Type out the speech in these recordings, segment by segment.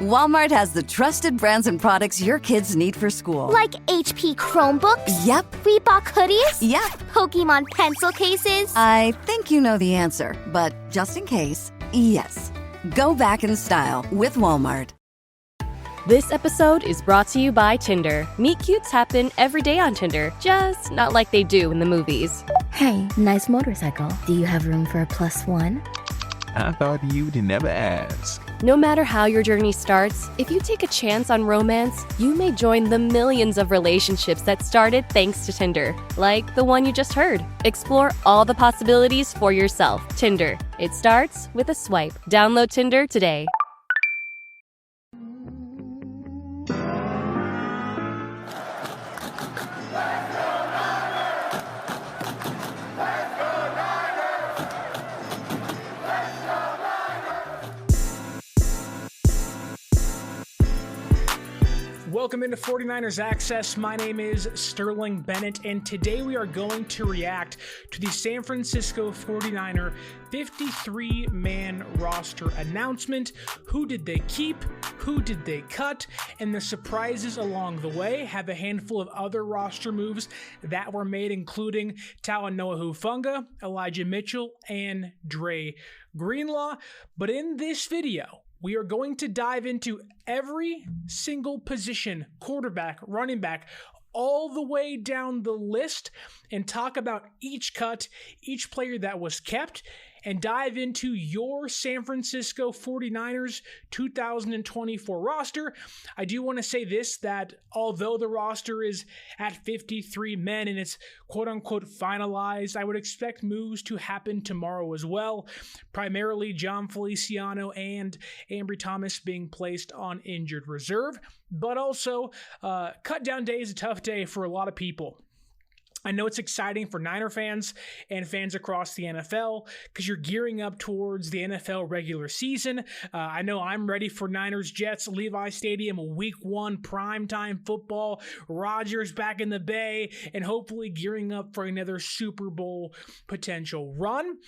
Walmart has the trusted brands and products your kids need for school. Like HP Chromebooks? Yep. Reebok hoodies? Yep. Pokemon pencil cases? I think you know the answer, but just in case, yes. Go back in style with Walmart. This episode is brought to you by Tinder. Meet cutes happen every day on Tinder, just not like they do in the movies. Hey, nice motorcycle. Do you have room for a +1? I thought you'd never ask. No matter how your journey starts, if you take a chance on romance, you may join the millions of relationships that started thanks to Tinder, like the one you just heard. Explore all the possibilities for yourself. Tinder. It starts with a swipe. Download Tinder today. Welcome into 49ers Access. My name is Sterling Bennett, and today we are going to react to the San Francisco 49er 53-man roster announcement. Who did they keep? Who did they cut? And the surprises along the way. Have a handful of other roster moves that were made, including Talanoa Hufanga, Elijah Mitchell, and Dre Greenlaw. But in this video, we are going to dive into every single position, quarterback, running back, all the way down the list, and talk about each cut, each player that was kept, and dive into your San Francisco 49ers 2024 roster. I do want to say this, that although the roster is at 53 men and it's quote-unquote finalized, I would expect moves to happen tomorrow as well, primarily John Feliciano and Ambry Thomas being placed on injured reserve, but also cut down day is a tough day for a lot of people. I know it's exciting for Niner fans and fans across the NFL because you're gearing up towards the NFL regular season. I know I'm ready for Niners Jets, Levi Stadium, Week 1 primetime football, Rodgers back in the Bay, and hopefully gearing up for another Super Bowl potential run.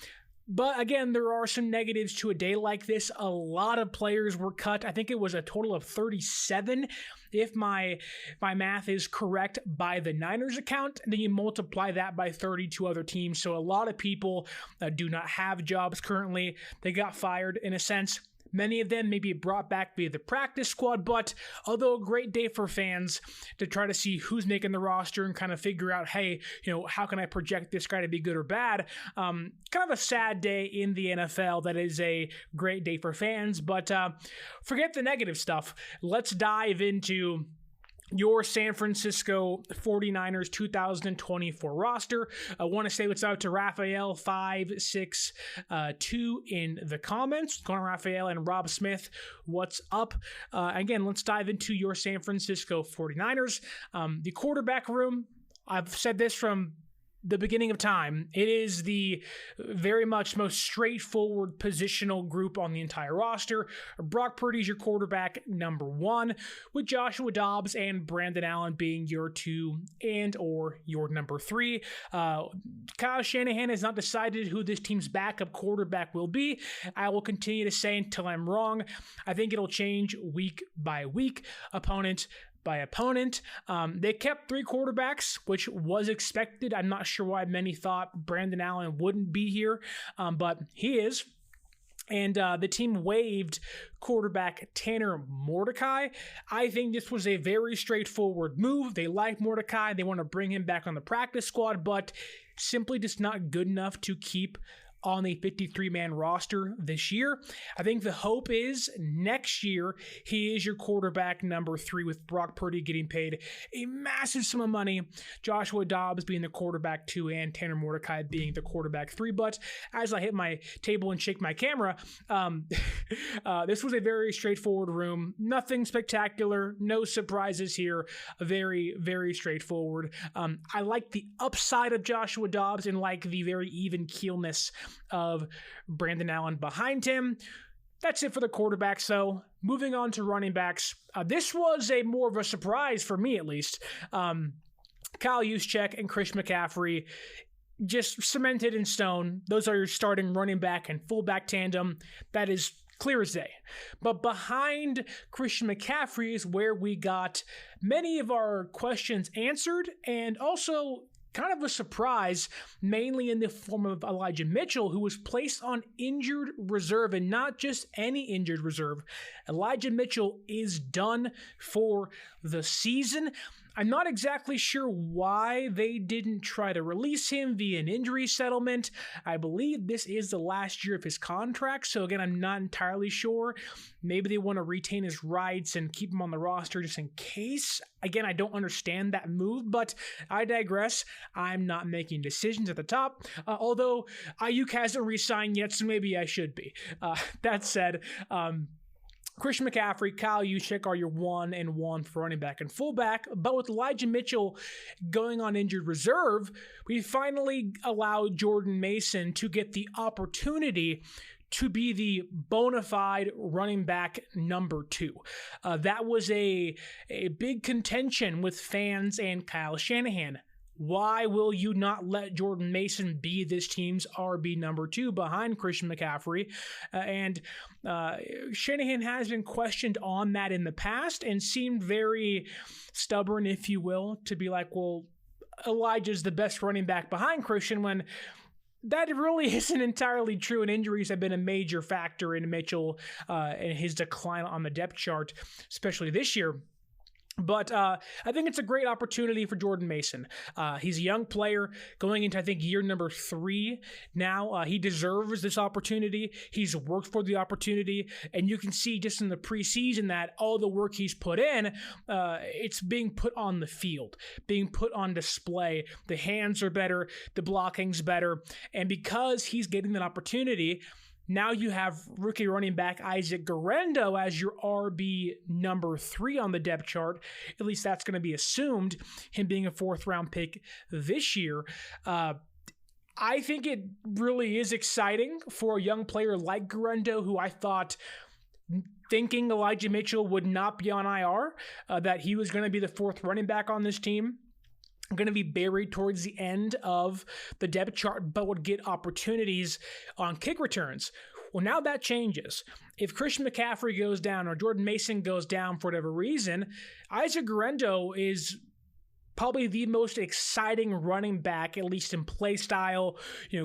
But again, there are some negatives to a day like this. A lot of players were cut. I think it was a total of 37, if my math is correct, by the Niners account. And then you multiply that by 32 other teams. So a lot of people do not have jobs currently. They got fired in a sense. Many of them may be brought back via the practice squad, but although a great day for fans to try to see who's making the roster and kind of figure out, hey, how can I project this guy to be good or bad? Kind of a sad day in the NFL. That is a great day for fans, but forget the negative stuff. Let's dive into your San Francisco 49ers 2024 roster. I want to say what's out to Raphael562 in the comments. Going to Raphael and Rob Smith, what's up? Again, let's dive into your San Francisco 49ers. The quarterback room, I've said this from the beginning of time, it is the very much most straightforward positional group on the entire roster. Brock Purdy's your quarterback number 1, with Joshua Dobbs and Brandon Allen being your 2 and or your number 3. Kyle Shanahan has not decided who this team's backup quarterback will be. I will continue to say until I'm wrong. I think it'll change week by week, opponent by opponent. They kept 3 quarterbacks, which was expected. I'm not sure why many thought Brandon Allen wouldn't be here, but he is. And the team waived quarterback Tanner Mordecai. I think this was a very straightforward move. They like Mordecai. They want to bring him back on the practice squad, but simply just not good enough to keep on the 53-man roster this year. I think the hope is next year he is your quarterback number 3, with Brock Purdy getting paid a massive sum of money, Joshua Dobbs being the quarterback 2, and Tanner Mordecai being the quarterback 3. But as I hit my table and shake my camera, this was a very straightforward room. Nothing spectacular, no surprises here. Very, very straightforward. I like the upside of Joshua Dobbs and like the very even keelness of Brandon Allen behind him. That's it for the quarterbacks, though. Moving on to running backs. This was a more of a surprise for me, at least. Kyle Juszczyk and Chris McCaffrey just cemented in stone. Those are your starting running back and fullback tandem. That is clear as day. But behind Christian McCaffrey is where we got many of our questions answered, and also kind of a surprise, mainly in the form of Elijah Mitchell, who was placed on injured reserve, and not just any injured reserve. Elijah Mitchell is done for the season. I'm not exactly sure why they didn't try to release him via an injury settlement. I believe this is the last year of his contract, so again, I'm not entirely sure. Maybe they want to retain his rights and keep him on the roster just in case. Again, I don't understand that move, but I digress. I'm not making decisions at the top, although Ayuk hasn't re-signed yet, so maybe I should be. That said, Christian McCaffrey, Kyle Juszczyk are your 1 and 1 for running back and fullback. But with Elijah Mitchell going on injured reserve, we finally allowed Jordan Mason to get the opportunity to be the bona fide running back number 2. That was a big contention with fans and Kyle Shanahan. Why will you not let Jordan Mason be this team's RB number 2 behind Christian McCaffrey? Shanahan has been questioned on that in the past and seemed very stubborn, if you will, to be like, well, Elijah's the best running back behind Christian, when that really isn't entirely true, and injuries have been a major factor in Mitchell and his decline on the depth chart, especially this year. But I think it's a great opportunity for Jordan Mason. He's a young player going into, I think, year number 3 now. He deserves this opportunity. He's worked for the opportunity. And you can see just in the preseason that all the work he's put in, it's being put on the field, being put on display. The hands are better. The blocking's better. And because he's getting that opportunity, now you have rookie running back Isaac Guerendo as your RB number 3 on the depth chart. At least that's going to be assumed, him being a 4th-round pick this year. I think it really is exciting for a young player like Guerendo, who I thought, thinking Elijah Mitchell would not be on IR, that he was going to be the 4th running back on this team, going to be buried towards the end of the depth chart, but would get opportunities on kick returns. Well, now that changes. If Christian McCaffrey goes down or Jordan Mason goes down for whatever reason, Isaac Guerendo is probably the most exciting running back, at least in play style,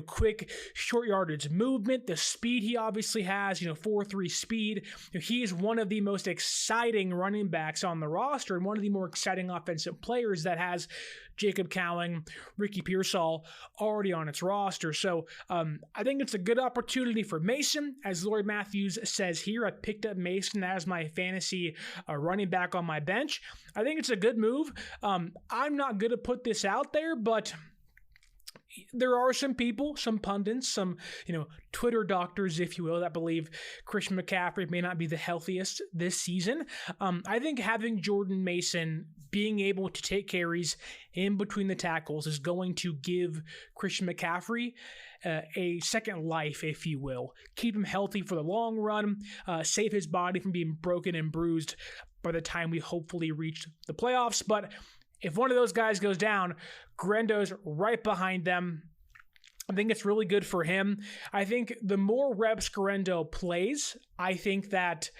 quick, short yardage movement, the speed he obviously has, 4.3 speed. He is one of the most exciting running backs on the roster and one of the more exciting offensive players that has Jacob Cowling, Ricky Pearsall already on its roster. So I think it's a good opportunity for Mason. As Lori Matthews says here, I picked up Mason as my fantasy running back on my bench. I think it's a good move. I'm not going to put this out there, but there are some people, some pundits, some, Twitter doctors, if you will, that believe Christian McCaffrey may not be the healthiest this season. I think having Jordan Mason being able to take carries in between the tackles is going to give Christian McCaffrey a second life, if you will. Keep him healthy for the long run, save his body from being broken and bruised by the time we hopefully reach the playoffs. But if one of those guys goes down, Guerendo's right behind them. I think it's really good for him. I think the more reps Guerendo plays, I think that,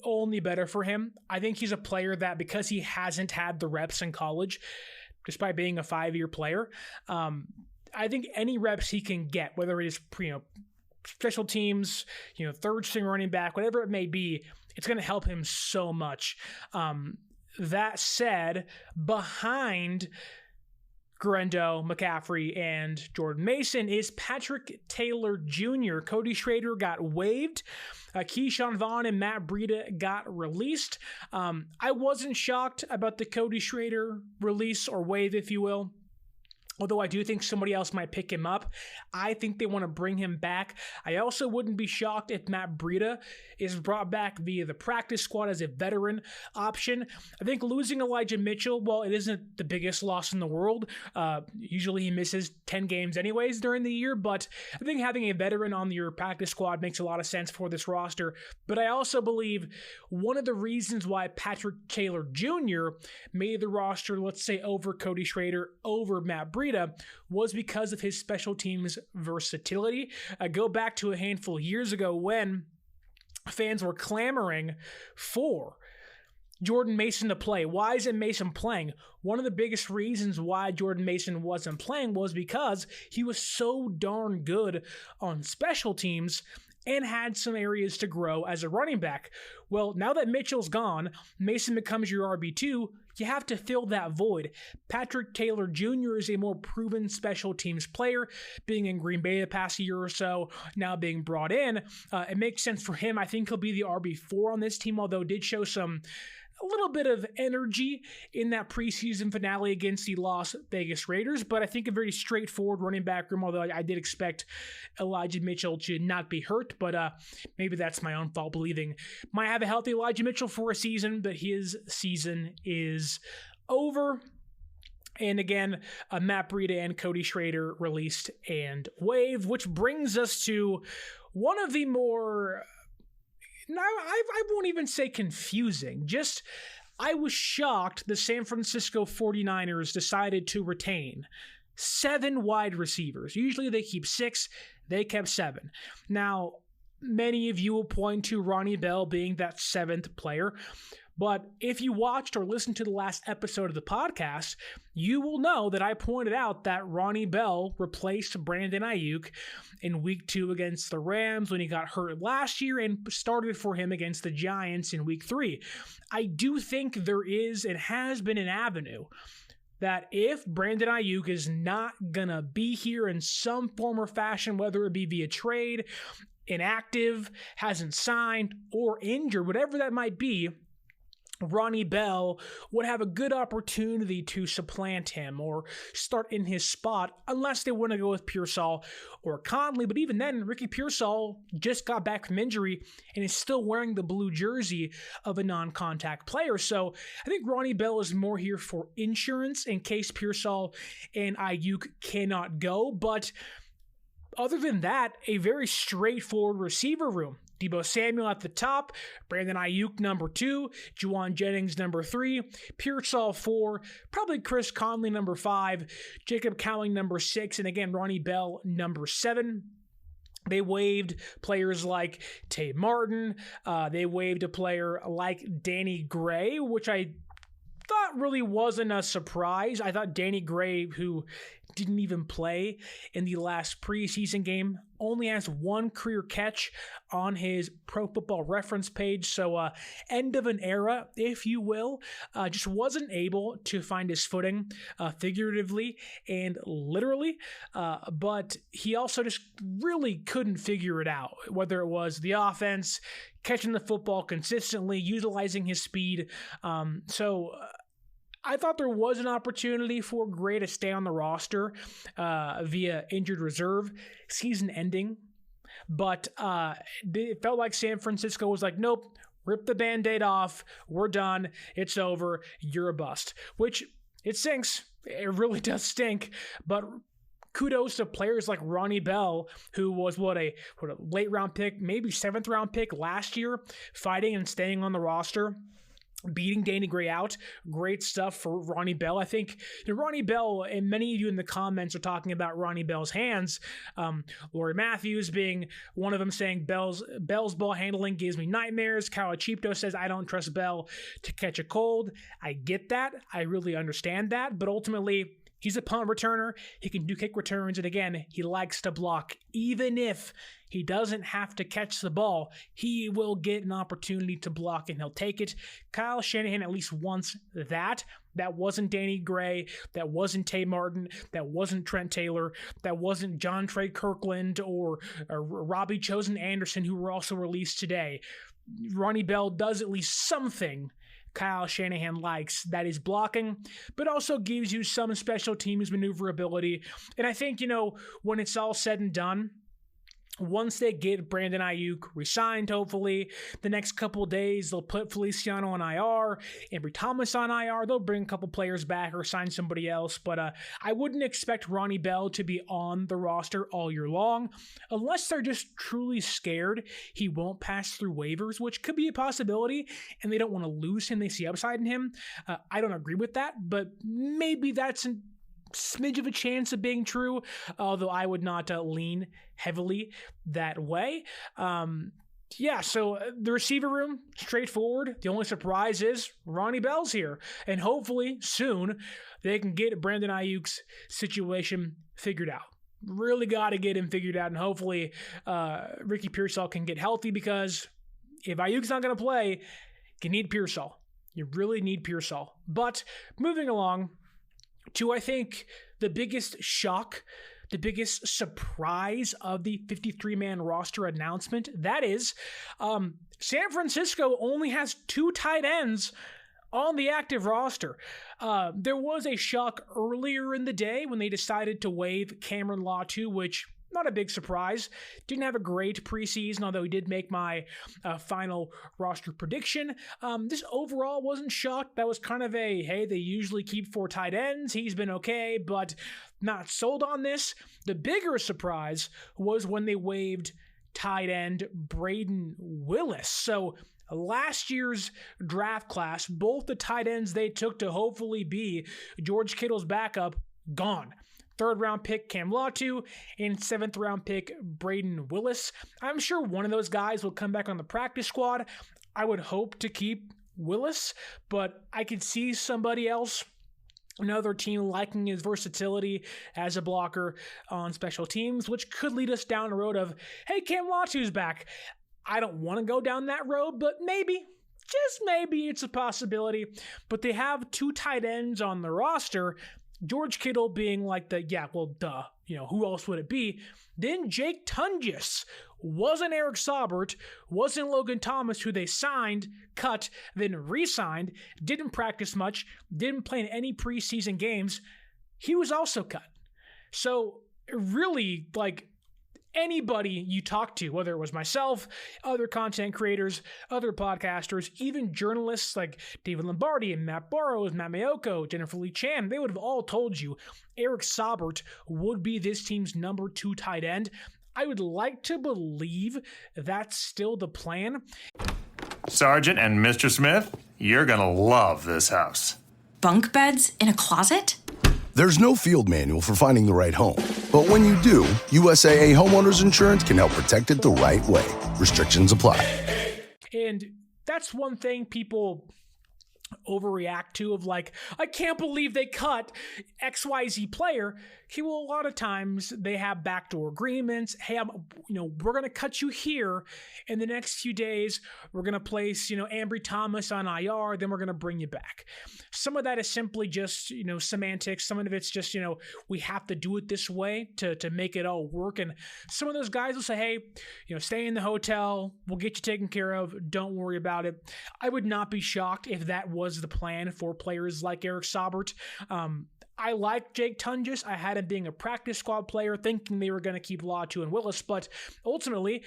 only better for him. I think he's a player that, because he hasn't had the reps in college, despite being a 5-year player, I think any reps he can get, whether it is, special teams, third string running back, whatever it may be, it's going to help him so much. That said, behind Guerendo, McCaffrey, and Jordan Mason is Patrick Taylor Jr. Cody Schrader got waived. Keyshawn Vaughn and Matt Breida got released. I wasn't shocked about the Cody Schrader release, or waive, if you will. Although I do think somebody else might pick him up. I think they want to bring him back. I also wouldn't be shocked if Matt Breida is brought back via the practice squad as a veteran option. I think losing Elijah Mitchell, well, it isn't the biggest loss in the world. Usually he misses 10 games anyways during the year, but I think having a veteran on your practice squad makes a lot of sense for this roster. But I also believe one of the reasons why Patrick Taylor Jr. made the roster, let's say over Cody Schrader, over Matt Breida, was because of his special teams versatility. Go back to a handful of years ago when fans were clamoring for Jordan Mason to play. Why isn't Mason playing? One of the biggest reasons why Jordan Mason wasn't playing was because he was so darn good on special teams and had some areas to grow as a running back. Well, now that Mitchell's gone, Mason becomes your RB2, you have to fill that void. Patrick Taylor Jr. is a more proven special teams player, being in Green Bay the past year or so, now being brought in. It makes sense for him. I think he'll be the RB4 on this team, although did show a little bit of energy in that preseason finale against the Las Vegas Raiders, but I think a very straightforward running back room, although I did expect Elijah Mitchell to not be hurt, but maybe that's my own fault believing might have a healthy Elijah Mitchell for a season, but his season is over. And again, Matt Breida and Cody Schrader released and waived, which brings us to one of the more... Now, I won't even say confusing. Just, I was shocked the San Francisco 49ers decided to retain 7 wide receivers. Usually they keep 6. They kept 7. Now, many of you will point to Ronnie Bell being that 7th player. But if you watched or listened to the last episode of the podcast, you will know that I pointed out that Ronnie Bell replaced Brandon Ayuk in week 2 against the Rams when he got hurt last year and started for him against the Giants in week 3. I do think there is and has been an avenue that if Brandon Ayuk is not going to be here in some form or fashion, whether it be via trade, inactive, hasn't signed, or injured, whatever that might be, Ronnie Bell would have a good opportunity to supplant him or start in his spot, unless they want to go with Pearsall or Conley. But even then, Ricky Pearsall just got back from injury and is still wearing the blue jersey of a non-contact player. So I think Ronnie Bell is more here for insurance in case Pearsall and Ayuk cannot go. But other than that, a very straightforward receiver room. Deebo Samuel at the top, Brandon Ayuk number 2, Juwan Jennings number 3, Pearsall 4, probably Chris Conley number 5, Jacob Cowling number 6, and again, Ronnie Bell number 7. They waived players like Tay Martin. They waived a player like Danny Gray, which I thought really wasn't a surprise. I thought Danny Gray, who didn't even play in the last preseason game, only has 1 career catch on his Pro Football Reference page. So end of an era, if you will. Just wasn't able to find his footing figuratively and literally. But he also just really couldn't figure it out, whether it was the offense, catching the football consistently, utilizing his speed. I thought there was an opportunity for Gray to stay on the roster via injured reserve, season ending. But it felt like San Francisco was like, nope, rip the Band-Aid off. We're done. It's over. You're a bust. Which, it stinks. It really does stink. But kudos to players like Ronnie Bell, who was a late round pick, maybe 7th round pick last year, fighting and staying on the roster, beating Danny Gray out. Great stuff for Ronnie Bell. I think Ronnie Bell, and many of you in the comments are talking about Ronnie Bell's hands. Lori Matthews being one of them, saying Bell's ball handling gives me nightmares. Kyle Chipto says, I don't trust Bell to catch a cold. I get that. I really understand that. But ultimately, he's a punt returner. He can do kick returns. And again, he likes to block. Even if he doesn't have to catch the ball, he will get an opportunity to block and he'll take it. Kyle Shanahan at least wants that. That wasn't Danny Gray. That wasn't Tay Martin. That wasn't Trent Taylor. That wasn't John Trey Kirkland or Robbie Chosen Anderson, who were also released today. Ronnie Bell does at least something Kyle Shanahan likes, that is blocking, but also gives you some special teams maneuverability. And I think, when it's all said and done, once they get Brandon Ayuk re-signed, hopefully, the next couple of days, they'll put Feliciano on IR, Ambry Thomas on IR. They'll bring a couple players back or sign somebody else. But I wouldn't expect Ronnie Bell to be on the roster all year long, unless they're just truly scared he won't pass through waivers, which could be a possibility, and they don't want to lose him. They see upside in him. I don't agree with that, but maybe that's a smidge of a chance of being true, although I would not lean heavily that way. Yeah, so the receiver room, straightforward. The only surprise is Ronnie Bell's here. And hopefully soon they can get Brandon Ayuk's situation figured out. Really got to get him figured out. And hopefully Ricky Pearsall can get healthy, because if Ayuk's not going to play, you need Pearsall. You really need Pearsall. But moving along to, I think, the biggest shock, the biggest surprise of the 53-man roster announcement. That is, San Francisco only has 2 tight ends on the active roster. There was a shock earlier in the day when they decided to waive Cameron Latu, which, not a big surprise. Didn't have a great preseason, although he did make my final roster prediction. This overall wasn't shocked. That was kind of a, hey, they usually keep 4 tight ends. He's been okay, but not sold on this. The bigger surprise was when they waived tight end Brayden Willis. So last year's draft class, both the tight ends they took to hopefully be George Kittle's backup, gone. 3rd round pick Cam Latu and 7th round pick Brayden Willis. I'm sure one of those guys will come back on the practice squad. I would hope to keep Willis, but I could see somebody else, another team, liking his versatility as a blocker on special teams, which could lead us down the road of, hey, Cam Latu's back. I don't want to go down that road, but maybe, just maybe, it's a possibility. But they have 2 tight ends on the roster, George Kittle being like the, yeah, well, duh, who else would it be? Then Jake Tunges. Wasn't Eric Saubert, wasn't Logan Thomas, who they signed, cut, then re-signed, didn't practice much, didn't play in any preseason games. He was also cut. So really, anybody you talk to, whether it was myself, other content creators, other podcasters, even journalists like David Lombardi and Matt Burrows, Matt Mayoko, Jennifer Lee Chan, they would have all told you Eric Saubert would be this team's number 2 tight end. I would like to believe that's still the plan. Sergeant and Mr. Smith, you're gonna love this house. Bunk beds in a closet? There's no field manual for finding the right home. But when you do, USAA Homeowners Insurance can help protect it the right way. Restrictions apply. And that's one thing people overreact to, of I can't believe they cut XYZ player. Okay, well, a lot of times they have backdoor agreements. Hey, we're going to cut you here. In the next few days, we're going to place, Ambry Thomas on IR. Then we're going to bring you back. Some of that is simply just, semantics. Some of it's just, we have to do it this way to make it all work. And some of those guys will say, hey, stay in the hotel. We'll get you taken care of. Don't worry about it. I would not be shocked if that was the plan for players like Eric Saubert. I like Jake Tunges. I had him being a practice squad player, thinking they were going to keep Latu and Willis, but ultimately,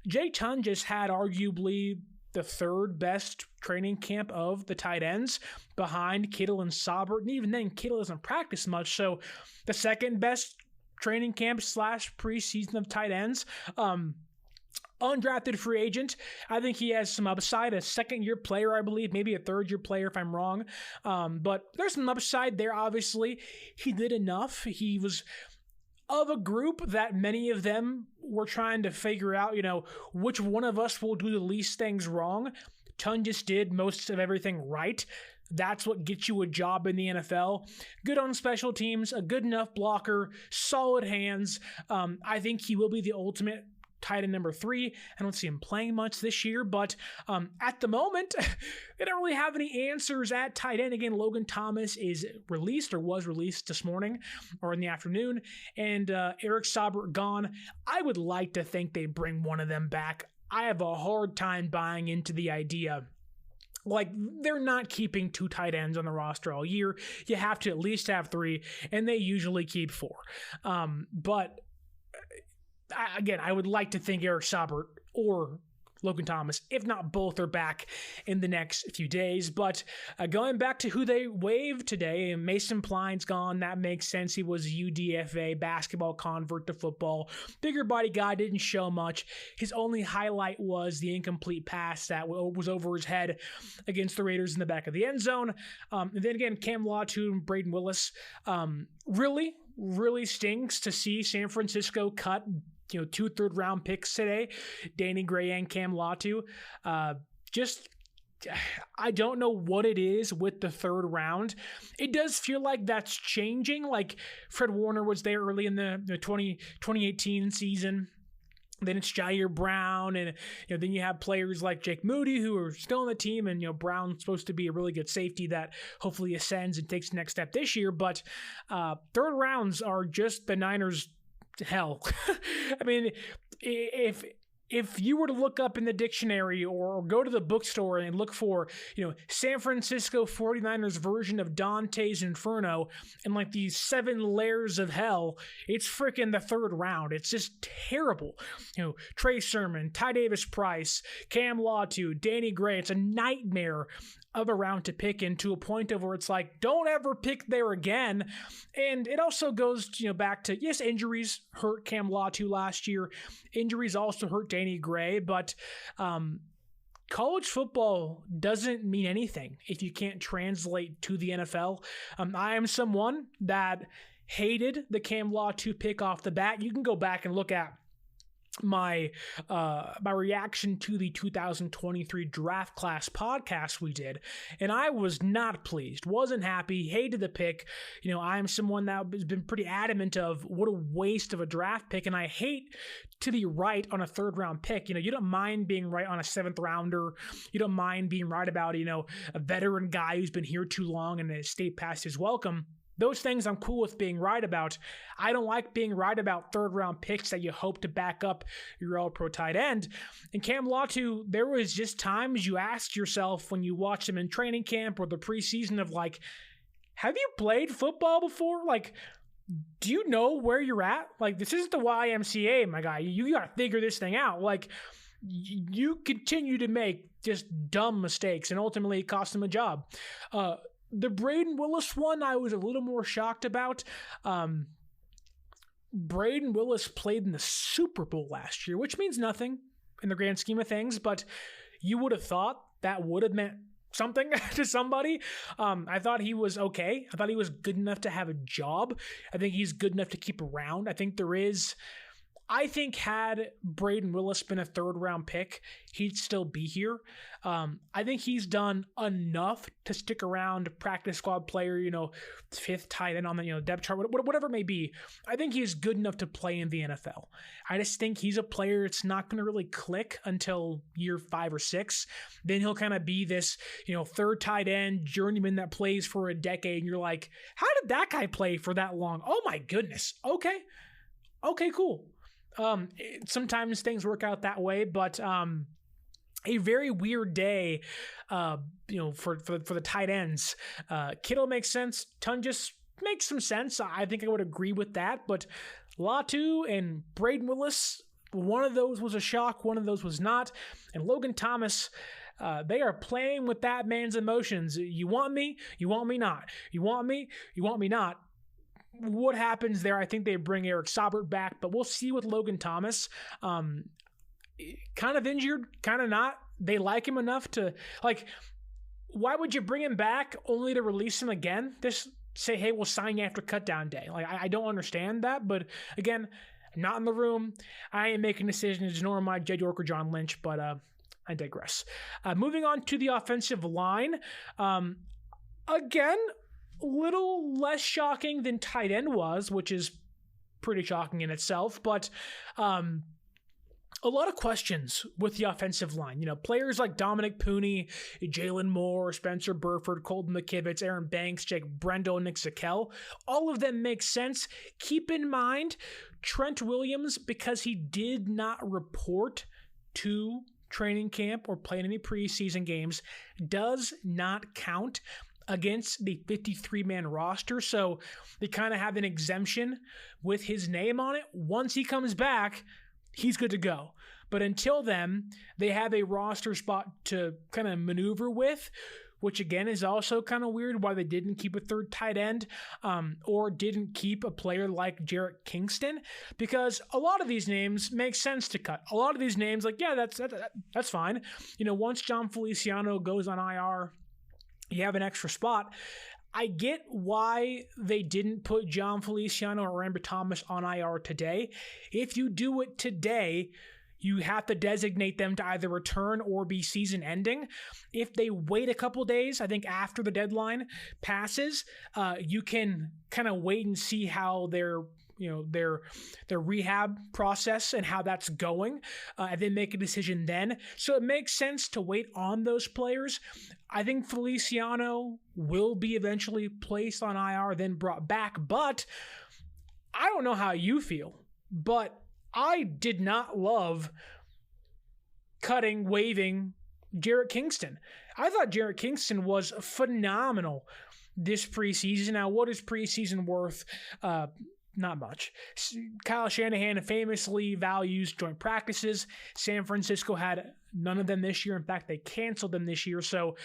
Jake Tunges had arguably the 3rd best training camp of the tight ends, behind Kittle and Saubert, and even then, Kittle doesn't practice much, so the 2nd best training camp / preseason of tight ends. Undrafted free agent. I think he has some upside. A 2nd-year player, I believe, maybe a 3rd-year player if I'm wrong. But there's some upside there, obviously. He did enough. He was of a group that many of them were trying to figure out, which one of us will do the least things wrong. Tunges did most of everything right. That's what gets you a job in the NFL. Good on special teams, a good enough blocker, solid hands. I think he will be the ultimate tight end number 3. I don't see him playing much this year, but at the moment, they don't really have any answers at tight end. Again, Logan Thomas is released, or was released this morning or in the afternoon, and Eric Saubert gone. I would like to think they bring one of them back. I have a hard time buying into the idea. They're not keeping 2 tight ends on the roster all year. You have to at least have 3, and they usually keep 4. But again, I would like to think Eric Saubert or Logan Thomas, if not both, are back in the next few days. But going back to who they waived today, Mason Pline's gone. That makes sense. He was a UDFA basketball convert to football. Bigger body guy, didn't show much. His only highlight was the incomplete pass that was over his head against the Raiders in the back of the end zone. And then again, Cam Latu and Brayden Willis. Really stinks to see San Francisco cut 2 third-round picks today, Danny Gray and Cam Latu. I don't know what it is with the third round. It does feel like that's changing. Like Fred Warner was there early in the 2018 season. Then it's Jair Brown, and then you have players like Jake Moody who are still on the team, and Brown's supposed to be a really good safety that hopefully ascends and takes the next step this year. But third rounds are just the Niners' hell. I mean, if you were to look up in the dictionary or go to the bookstore and look for, San Francisco 49ers version of Dante's Inferno and like these 7 layers of hell, it's freaking the third round. It's just terrible. Trey Sermon, Ty Davis Price, Cam Latu, Danny Gray. It's a nightmare of a round to pick in, to a point of where it's like, don't ever pick there again. And it also goes, back to, yes, injuries hurt Cam Latu last year. Injuries also hurt Danny Gray, but college football doesn't mean anything if you can't translate to the NFL. I am someone that hated the Cam Latu pick off the bat. You can go back and look at my reaction to the 2023 draft class podcast we did, and I was not pleased, wasn't happy, hated the pick. I'm someone that has been pretty adamant of what a waste of a draft pick, and I hate to be right on a third round pick. You don't mind being right on a 7th rounder. You don't mind being right about, a veteran guy who's been here too long and has stayed past his welcome. Those things I'm cool with being right about. I don't like being right about third-round picks that you hope to back up your all-pro tight end. And Cam Latu, there was just times you asked yourself when you watched him in training camp or the preseason of like, have you played football before? Like, do you know where you're at? Like, this isn't the YMCA, my guy. You got to figure this thing out. Like, you continue to make just dumb mistakes, and ultimately it cost him a job. The Brayden Willis one, I was a little more shocked about. Brayden Willis played in the Super Bowl last year, which means nothing in the grand scheme of things, but you would have thought that would have meant something to somebody. I thought he was okay. I thought he was good enough to have a job. I think he's good enough to keep around. I think had Brayden Willis been a third-round pick, he'd still be here. I think he's done enough to stick around, practice squad player, 5th tight end on the depth chart, whatever it may be. I think he's good enough to play in the NFL. I just think he's a player that's not going to really click until year 5 or 6. Then he'll kind of be this, third tight end journeyman that plays for a decade, and you're like, how did that guy play for that long? Oh my goodness. Okay, cool. Sometimes things work out that way, but a very weird day, for the tight ends. Kittle makes sense. Tungus makes some sense. I think I would agree with that. But Latu and Brayden Willis, one of those was a shock, one of those was not. And Logan Thomas, they are playing with that man's emotions. You want me? You want me not? You want me? You want me not? What happens there? I think they bring Eric Saubert back, but we'll see with Logan Thomas. Kind of injured, kind of not. They like him enough to, why would you bring him back only to release him again? Just say, hey, we'll sign you after cutdown day. I don't understand that, but again, not in the room. I ain't making decisions, nor am I Jed York or John Lynch, but I digress. Moving on to the offensive line. Again, little less shocking than tight end was, which is pretty shocking in itself, but a lot of questions with the offensive line. Players like Dominic Pooney, Jalen Moore, Spencer Burford, Colton McKivitz, Aaron Banks, Jake Brendel, Nick Zakelj, all of them make sense. Keep in mind, Trent Williams, because he did not report to training camp or play in any preseason games, does not count against the 53-man roster, so they kind of have an exemption with his name on it. Once he comes back, he's good to go. But until then, they have a roster spot to kind of maneuver with, which again is also kind of weird why they didn't keep a third tight end or didn't keep a player like Jarrett Kingston, because a lot of these names make sense to cut. A lot of these names, that's fine. Once John Feliciano goes on IR, you have an extra spot. I get why they didn't put John Feliciano or Amber Thomas on IR today. If you do it today, you have to designate them to either return or be season ending. If they wait a couple days, I think after the deadline passes, you can kind of wait and see how their rehab process and how that's going, and then make a decision then. So it makes sense to wait on those players. I think Feliciano will be eventually placed on IR, then brought back, but I don't know how you feel, but I did not love waiving Jarrett Kingston. I thought Jarrett Kingston was phenomenal this preseason. Now, what is preseason worth? Not much. Kyle Shanahan famously values joint practices. San Francisco had none of them this year. In fact, they canceled them this year. So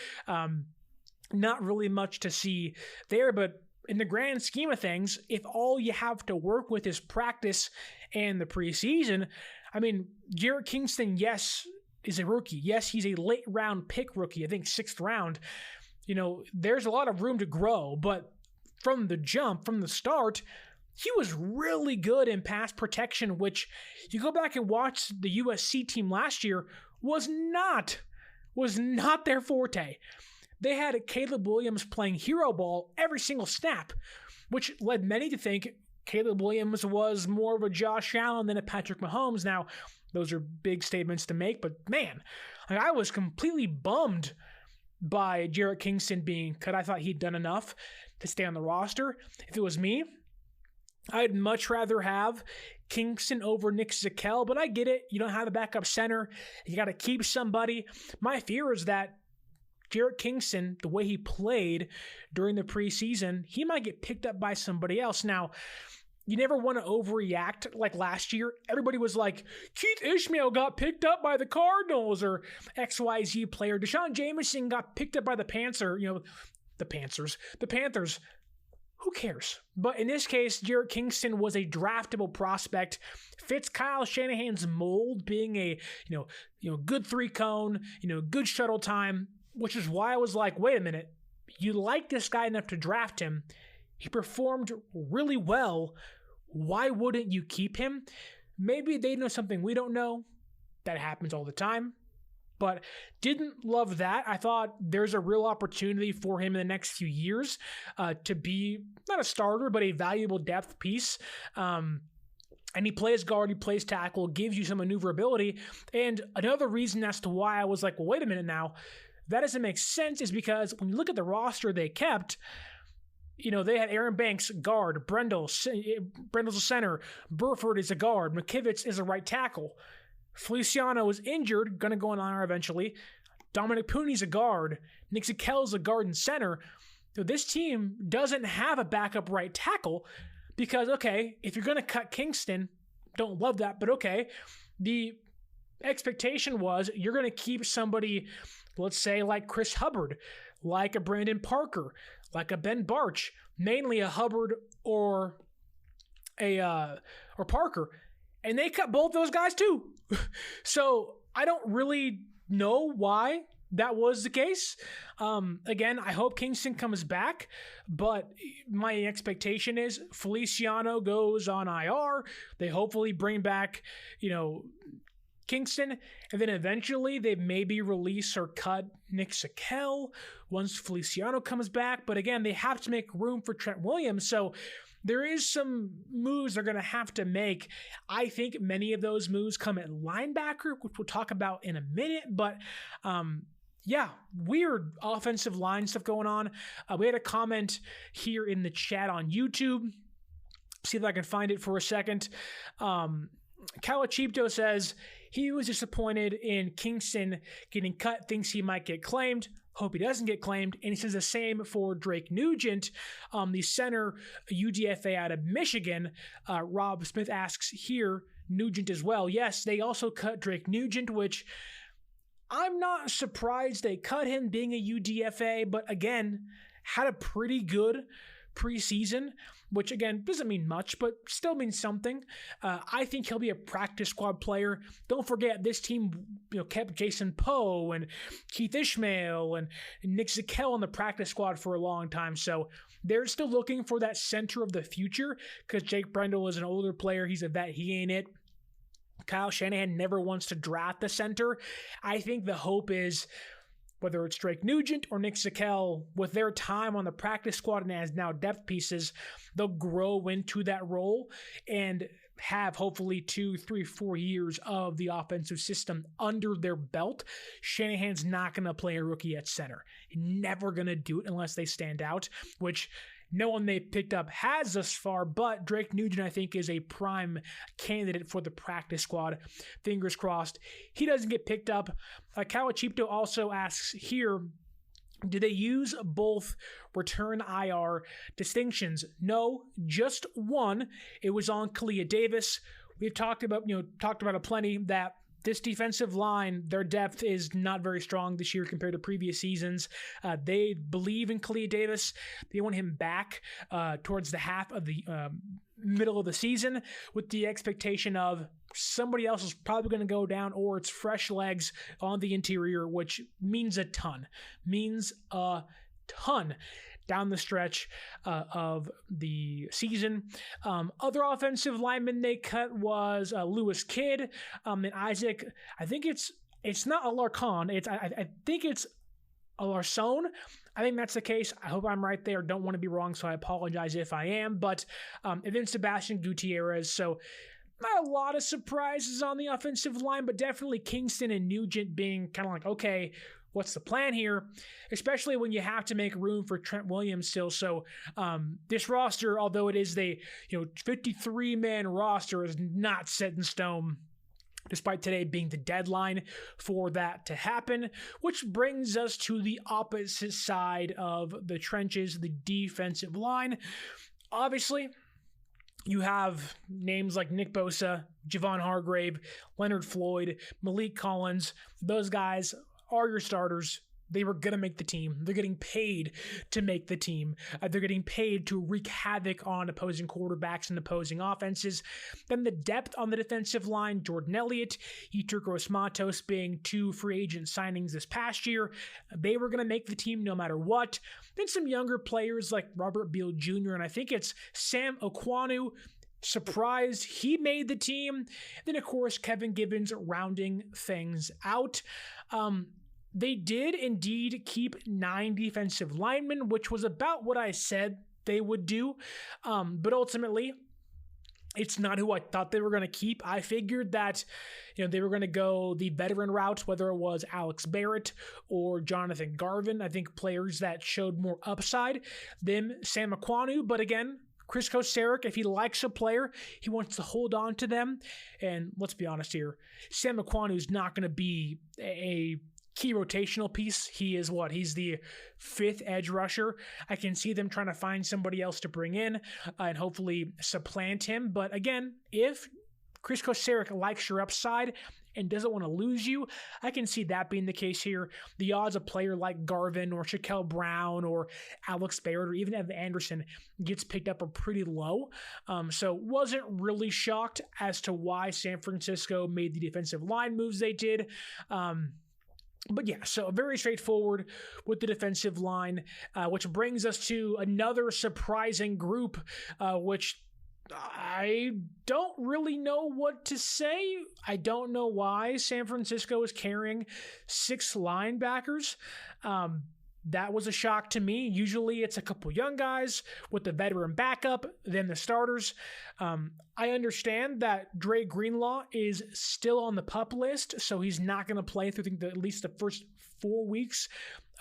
not really much to see there. But in the grand scheme of things, if all you have to work with is practice and the preseason, I mean, Jarrett Kingston, yes, is a rookie. Yes, he's a late round pick rookie. I think 6th round. There's a lot of room to grow. But from the start, he was really good in pass protection, which you go back and watch the USC team last year was not their forte. They had Caleb Williams playing hero ball every single snap, which led many to think Caleb Williams was more of a Josh Allen than a Patrick Mahomes. Now, those are big statements to make, but man, I was completely bummed by Jarrett Kingston being cut. I thought he'd done enough to stay on the roster. If it was me, I'd much rather have Kingston over Nick Zakelj, but I get it. You don't have a backup center. You got to keep somebody. My fear is that Jarrett Kingston, the way he played during the preseason, he might get picked up by somebody else. Now, you never want to overreact like last year. Everybody was like, Keith Ishmael got picked up by the Cardinals, or XYZ player. Deshaun Jameson got picked up by the Panthers. Who cares? But in this case, Jarrett Kingston was a draftable prospect, fits Kyle Shanahan's mold, being a good 3-cone, good shuttle time, which is why I was like, wait a minute, you like this guy enough to draft him. He performed really well. Why wouldn't you keep him? Maybe they know something we don't know. That happens all the time. But didn't love that. I thought there's a real opportunity for him in the next few years to be not a starter, but a valuable depth piece. And he plays guard, he plays tackle, gives you some maneuverability. And another reason as to why I was like, well, wait a minute now, that doesn't make sense, is because when you look at the roster they kept, they had Aaron Banks, guard, Brendel's a center, Burford is a guard, McKivitz is a right tackle. Feliciano is injured, going to go on IR eventually. Dominic Pooney's a guard. Nick Zakel's a guard and center. So this team doesn't have a backup right tackle because, okay, if you're going to cut Kingston, don't love that, but okay. The expectation was you're going to keep somebody, let's say, like Chris Hubbard, like a Brandon Parker, like a Ben Barch, mainly a Hubbard or Parker. And they cut both those guys too. So I don't really know why that was the case. Again, I hope Kingston comes back, but my expectation is Feliciano goes on IR. They hopefully bring back, Kingston, and then eventually they maybe release or cut Nick Zakelj once Feliciano comes back. But again, they have to make room for Trent Williams. So there is some moves they're going to have to make. I think many of those moves come at linebacker, which we'll talk about in a minute. But weird offensive line stuff going on. We had a comment here in the chat on YouTube. See if I can find it for a second. Calachipto says he was disappointed in Kingston getting cut, thinks he might get claimed. Hope he doesn't get claimed. And he says the same for Drake Nugent, the center UDFA out of Michigan. Rob Smith asks here, Nugent as well. Yes, they also cut Drake Nugent, which I'm not surprised they cut him being a UDFA, but again, had a pretty good preseason, which again doesn't mean much, but still means something. I think he'll be a practice squad player. Don't forget, this team kept Jason Poe and Keith Ishmael and Nick Zakel on the practice squad for a long time, so they're still looking for that center of the future because Jake Brendel is an older player. He's a vet. He ain't it. Kyle Shanahan never wants to draft the center. I think the hope is, whether it's Drake Nugent or Nick Zakel, with their time on the practice squad and as now depth pieces, they'll grow into that role and have hopefully 2, 3, 4 years of the offensive system under their belt. Shanahan's not going to play a rookie at center. Never going to do it unless they stand out, which no one they picked up has thus far, but Drake Nugent, I think, is a prime candidate for the practice squad. Fingers crossed he doesn't get picked up. Kawachipto also asks here, do they use both return IR distinctions? No, just one. It was on Kalia Davis. We've talked about it plenty that this defensive line, their depth is not very strong this year compared to previous seasons. They believe in Kalia Davis. They want him back towards the half of the middle of the season with the expectation of somebody else is probably going to go down or it's fresh legs on the interior, which means a ton. Down the stretch of the season. Other offensive linemen they cut was Lewis Kidd and Isaac. I think it's not Alarcon. I think it's Alarcon. I think that's the case. I hope I'm right there. Don't want to be wrong, so I apologize if I am. But and then Sebastian Gutierrez. So not a lot of surprises on the offensive line, but definitely Kingston and Nugent being kind of like, okay, what's the plan here? Especially when you have to make room for Trent Williams still. So this roster, although it is the 53-man roster, is not set in stone, despite today being the deadline for that to happen, which brings us to the opposite side of the trenches, the defensive line. Obviously, you have names like Nick Bosa, Javon Hargrave, Leonard Floyd, Malik Collins. Those guys are your starters. They were going to make the team. They're getting paid to make the team. They're getting paid to wreak havoc on opposing quarterbacks and opposing offenses. Then the depth on the defensive line, Jordan Elliott, Yetur Gross-Matos being 2 free agent signings this past year. They were going to make the team no matter what. Then some younger players like Robert Beal Jr. and I think it's Sam Okwonu. Surprised he made the team. Then, of course, Kevin Gibbons rounding things out. They did indeed keep 9 defensive linemen, which was about what I said they would do. But ultimately, it's not who I thought they were going to keep. I figured that they were going to go the veteran route, whether it was Alex Barrett or Jonathan Garvin. I think players that showed more upside than Sam Okwonu. But again, Chris Kocurek, if he likes a player, he wants to hold on to them. And let's be honest here, Sam Okwonu is not going to be a key rotational piece. He is he's the 5th edge rusher. I can see them trying to find somebody else to bring in and hopefully supplant him. But again, if Chris Kocurek likes your upside and doesn't want to lose you, I can see that being the case here. The odds a player like Garvin or Shaquille Brown or Alex Barrett or even Evan Anderson gets picked up are pretty low. So wasn't really shocked as to why San Francisco made the defensive line moves they did. But yeah, so very straightforward with the defensive line, which brings us to another surprising group, which I don't really know what to say. I don't know why San Francisco is carrying 6 linebackers. That was a shock to me. Usually it's a couple young guys with the veteran backup, then the starters. I understand that Dre Greenlaw is still on the PUP list, so he's not going to play through at least the first 4 weeks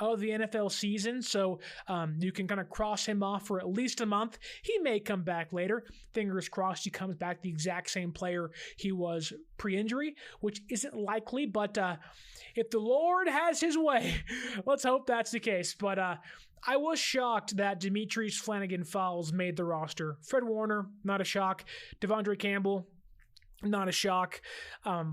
of the NFL season. So you can kind of cross him off for at least a month. He may come back later. Fingers crossed he comes back the exact same player he was pre-injury, which isn't likely, but if the Lord has his way, let's hope that's the case. But I was shocked that Demetrius Flanagan-Fowles made the roster. Fred Warner, not a shock. Devondre Campbell, Not a shock.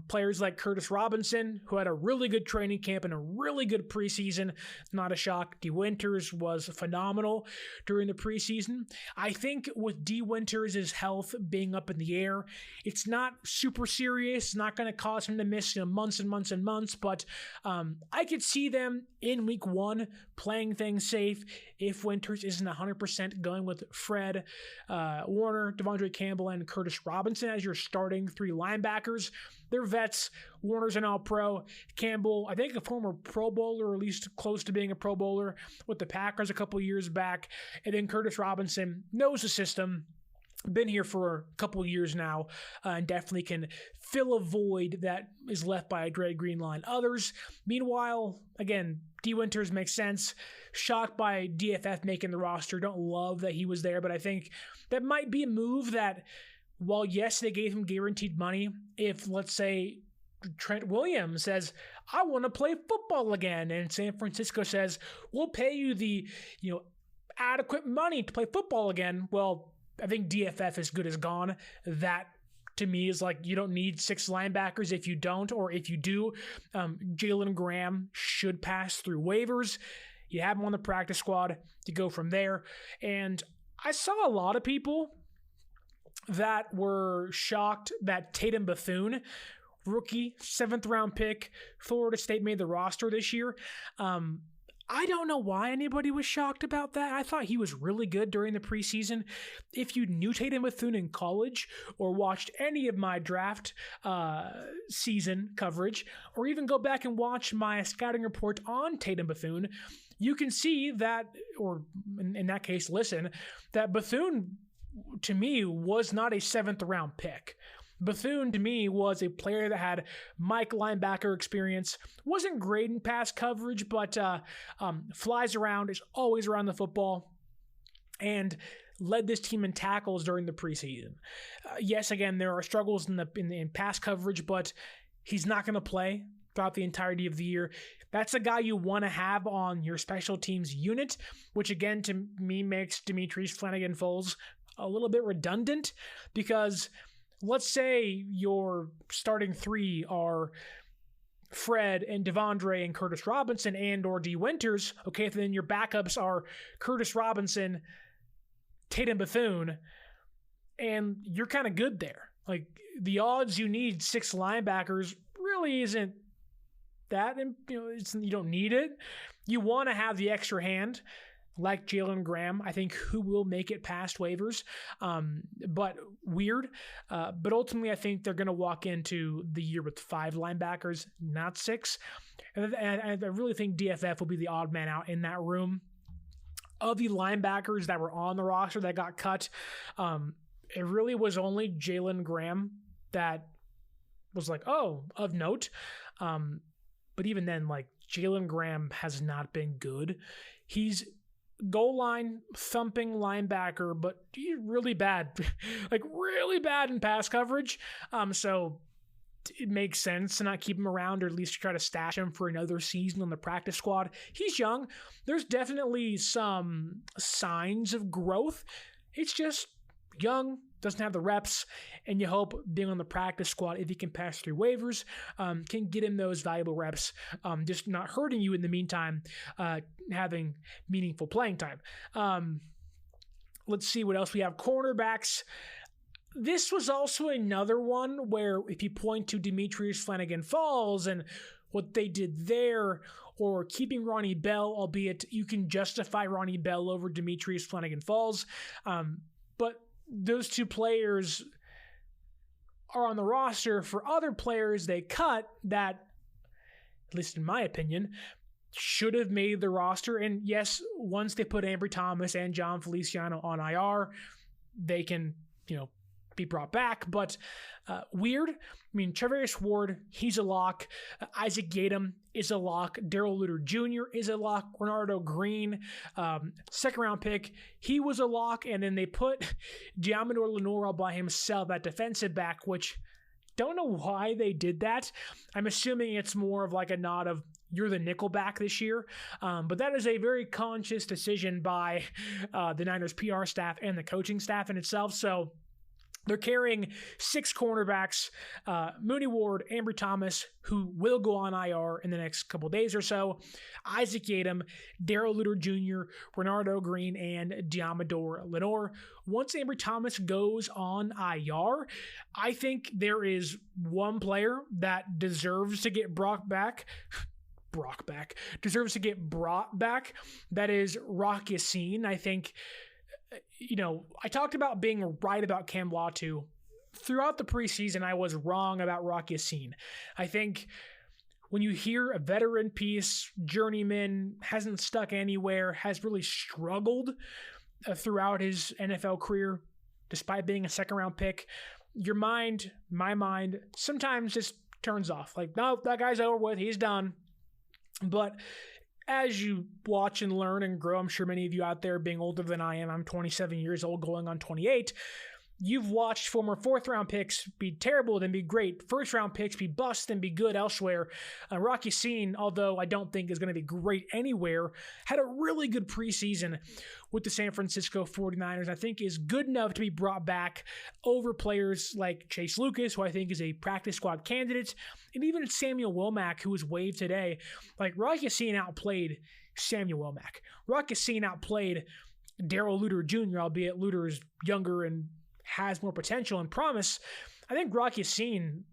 Players like Curtis Robinson, who had a really good training camp and a really good preseason, not a shock. D. Winters was phenomenal during the preseason. I think with D. Winters' health being up in the air, it's not super serious. It's not going to cause him to miss months and months and months, but I could see them in week 1 playing things safe if Winters isn't 100% going with Fred, Warner, Devondre Campbell, and Curtis Robinson as your starting 3 linebackers. They're vets. Warner's an all-pro. Campbell, I think a former Pro Bowler, or at least close to being a Pro Bowler with the Packers a couple years back. And then Curtis Robinson knows the system, been here for a couple of years now, and definitely can fill a void that is left by Dre Greenlaw and others. Meanwhile, again, D. Winters makes sense. Shocked by DFF making the roster. Don't love that he was there, but I think that might be a move that, while yes, they gave him guaranteed money, if, let's say, Trent Williams says, I want to play football again, and San Francisco says, we'll pay you the adequate money to play football again, well, I think DFF is good as gone. That, to me, is like, you don't need 6 linebackers if you don't, or if you do, Jalen Graham should pass through waivers. You have him on the practice squad to go from there. And I saw a lot of people that were shocked that Tatum Bethune, rookie, 7th round pick, Florida State, made the roster this year. I don't know why anybody was shocked about that. I thought he was really good during the preseason. If you knew Tatum Bethune in college or watched any of my draft season coverage, or even go back and watch my scouting report on Tatum Bethune, you can see that, or in that case, listen, that Bethune, to me, was not a 7th round pick. Bethune, to me, was a player that had Mike linebacker experience, wasn't great in pass coverage, but flies around, is always around the football, and led this team in tackles during the preseason. Yes, again, there are struggles in pass coverage, but he's not going to play throughout the entirety of the year. That's a guy you want to have on your special teams unit, which again, to me, makes Demetrius Flanagan-Fowles a little bit redundant, because let's say your starting 3 are Fred and Devondre and Curtis Robinson and or D. Winters. Okay, then your backups are Curtis Robinson, Tatum Bethune, and you're kind of good there. Like, the odds you need 6 linebackers really isn't that, you don't need it. You want to have the extra hand, like Jalen Graham, I think, who will make it past waivers. But weird. But ultimately, I think they're going to walk into the year with 5 linebackers, not 6. And I really think DFF will be the odd man out in that room. Of the linebackers that were on the roster that got cut, it really was only Jalen Graham that was like, oh, of note. But even then, like, Jalen Graham has not been good. He's goal line thumping linebacker, but he's really bad, like really bad in pass coverage. So it makes sense to not keep him around, or at least try to stash him for another season on the practice squad. He's young. There's definitely some signs of growth. It's just young, doesn't have the reps, and you hope being on the practice squad, if he can pass through waivers, can get him those valuable reps, just not hurting you in the meantime, having meaningful playing time. Let's see what else we have. Cornerbacks. This was also another one where, if you point to Demetrius Flanagan-Fowles and what they did there, or keeping Ronnie Bell, albeit you can justify Ronnie Bell over Demetrius Flanagan-Fowles, but those 2 players are on the roster for other players they cut that, at least in my opinion, should have made the roster. And yes, once they put Ambry Thomas and John Feliciano on IR, they can, be brought back. But weird. I mean, Travarius Ward, he's a lock. Isaac Gatum is a lock. Darrell Luter Jr. is a lock. Renardo Green, 2nd round pick, he was a lock. And then they put Diamador Lenore by himself at defensive back, which don't know why they did that. I'm assuming it's more of like a nod of, you're the nickelback this year. But that is a very conscious decision by the Niners PR staff and the coaching staff in itself. So They're carrying 6 cornerbacks, Mooney Ward, Ambry Thomas, who will go on IR in the next couple days or so, Isaac Yadam, Darrell Luter Jr., Renardo Green, and Diamador Lenore. Once Ambry Thomas goes on IR, I think there is one player that deserves to get brought back. That is Rock Yassin. I think, I talked about being right about Cam Latu. Throughout the preseason, I was wrong about Rock Yassin. I think when you hear a veteran piece, journeyman, hasn't stuck anywhere, has really struggled throughout his NFL career, despite being a second-round pick, my mind, sometimes just turns off. Like, no, that guy's over with. He's done. But as you watch and learn and grow, I'm sure many of you out there being older than I am, I'm 27 years old going on 28, you've watched former 4th-round picks be terrible, then be great. 1st-round picks be bust, then be good elsewhere. Rock Yassin, although I don't think is going to be great anywhere, had a really good preseason with the San Francisco 49ers. I think is good enough to be brought back over players like Chase Lucas, who I think is a practice squad candidate, and even Samuel Womack, who was waived today. Like, Rock Yassin outplayed Samuel Womack. Rock Yassin outplayed Darrell Luter Jr., albeit Luter is younger and has more potential and promise. I think Rock Yassin,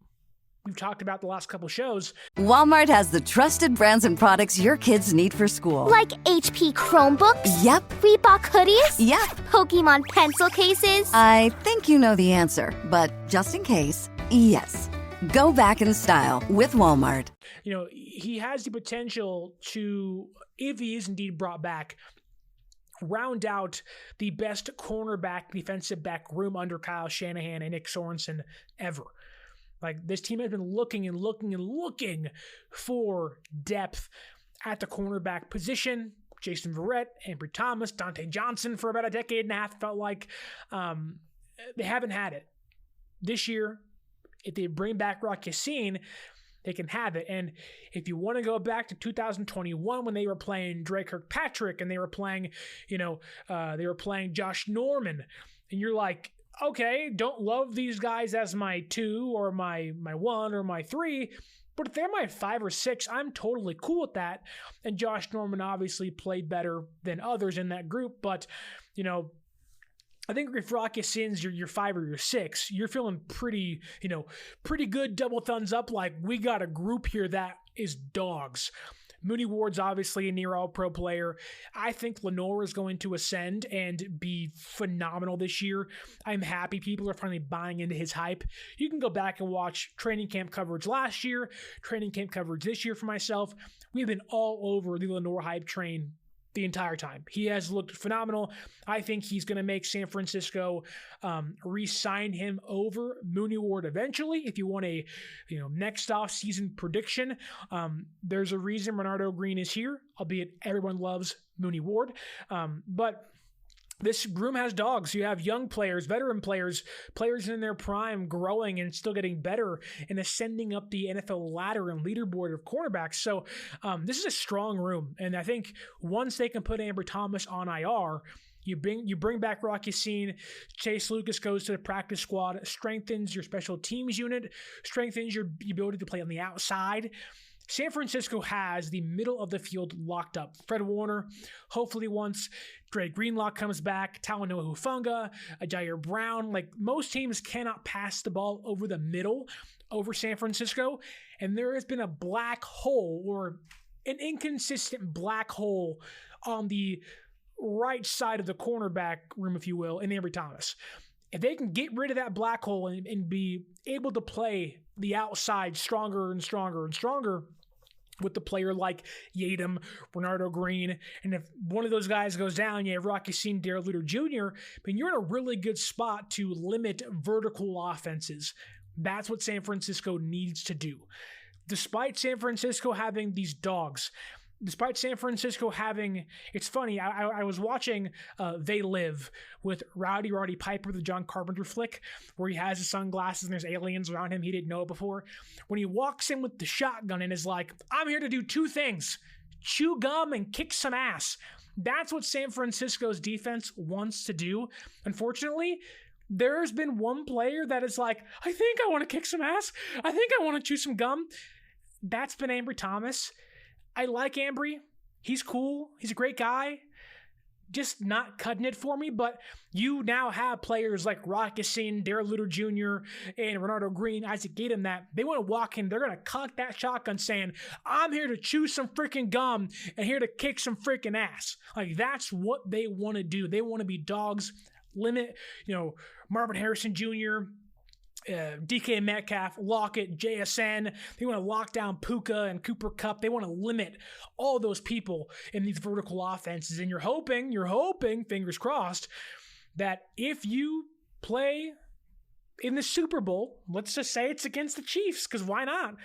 we've talked about the last couple shows. Walmart has the trusted brands and products your kids need for school. Like HP Chromebooks? Yep. Reebok hoodies? Yep. Pokemon pencil cases? I think you know the answer, but just in case, yes. Go back in style with Walmart. He has the potential to, if he is indeed brought back, round out the best cornerback, defensive back room under Kyle Shanahan and Nick Sorensen ever. Like, this team has been looking and looking for depth at the cornerback position. Jason Verrett, Ambry Thomas, Dante Johnson for about a decade and a half felt like they haven't had it. This year, if they bring back Rock Yassin, they can have it. And if you want to go back to 2021 when they were playing Dre Kirkpatrick and they were playing, Josh Norman, and you're like, okay, don't love these guys as my 2 or my 1 or my 3, but if they're my 5 or 6, I'm totally cool with that. And Josh Norman obviously played better than others in that group, but, I think if Rock Yassin's your 5 or your 6, you're feeling pretty good, double thumbs up, like we got a group here that is dogs. Mooney Ward's obviously a near all-pro player. I think Lenore is going to ascend and be phenomenal this year. I'm happy people are finally buying into his hype. You can go back and watch training camp coverage last year, training camp coverage this year for myself. We've been all over the Lenore hype train the entire time. He has looked phenomenal. I think he's going to make San Francisco re-sign him over Mooney Ward eventually. If you want a next off-season prediction, there's a reason Renardo Green is here, albeit everyone loves Mooney Ward. But this room has dogs. You have young players, veteran players, players in their prime growing and still getting better and ascending up the NFL ladder and leaderboard of cornerbacks. So this is a strong room. And I think once they can put Ambry Thomas on IR, you bring back Rock Yassin, Chase Lucas goes to the practice squad, strengthens your special teams unit, strengthens your ability to play on the outside. San Francisco has the middle of the field locked up. Fred Warner, hopefully once Dre Greenlaw comes back, Talanoa Hufanga, Jair Brown, like most teams cannot pass the ball over the middle over San Francisco. And there has been a black hole or an inconsistent black hole on the right side of the cornerback room, if you will, in Ambry Thomas. If they can get rid of that black hole and be able to play the outside stronger and stronger and stronger with the player like Yadam, Renardo Green, and if one of those guys goes down, you have Rock Yassin, Darrell Luter Jr., but you're in a really good spot to limit vertical offenses. That's what San Francisco needs to do. Despite San Francisco having these dogs, despite San Francisco having, it's funny, I was watching They Live with Rowdy Roddy Piper, the John Carpenter flick, where he has his sunglasses and there's aliens around him. He didn't know it before. When he walks in with the shotgun and is like, I'm here to do 2 things, chew gum and kick some ass. That's what San Francisco's defense wants to do. Unfortunately, there's been one player that is like, I think I want to kick some ass. I think I want to chew some gum. That's been Ambry Thomas. I like Ambry. He's cool. He's a great guy. Just not cutting it for me, but you now have players like Rocky Sin, Darrell Luter Jr., and Renardo Green, Isaac Gatum, that they want to walk in, they're going to cock that shotgun saying, I'm here to chew some freaking gum and here to kick some freaking ass. Like, that's what they want to do. They want to be dogs, limit, Marvin Harrison Jr., DK Metcalf, Lockett, JSN. They want to lock down Puka and Cooper Kupp. They want to limit all those people in these vertical offenses. And you're hoping, fingers crossed, that if you play in the Super Bowl, let's just say it's against the Chiefs, because why not?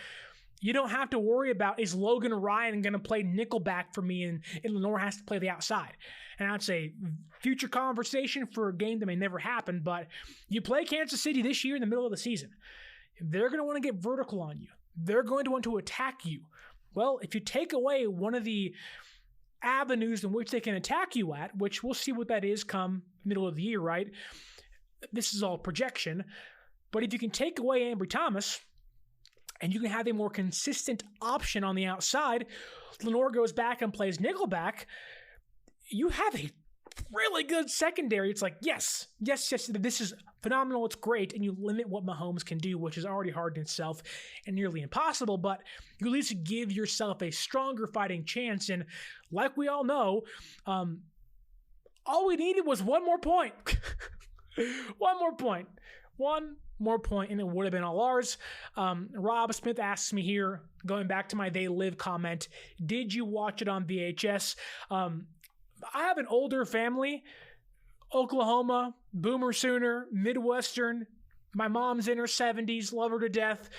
You don't have to worry about, is Logan Ryan going to play nickelback for me and Lenore has to play the outside? And I'd say future conversation for a game that may never happen, but you play Kansas City this year in the middle of the season. They're going to want to get vertical on you. They're going to want to attack you. Well, if you take away one of the avenues in which they can attack you at, which we'll see what that is come middle of the year, right? This is all projection. But if you can take away Ambry Thomas, and you can have a more consistent option on the outside, Lenore goes back and plays nickelback, you have a really good secondary. It's like, yes, this is phenomenal, it's great, and you limit what Mahomes can do, which is already hard in itself and nearly impossible, but you at least give yourself a stronger fighting chance, and like we all know, all we needed was one more point. One more point, and it would have been all ours. Rob Smith asks me here, going back to my They Live comment, did you watch it on VHS? I have an older family, Oklahoma, Boomer Sooner, Midwestern. My mom's in her 70s, love her to death.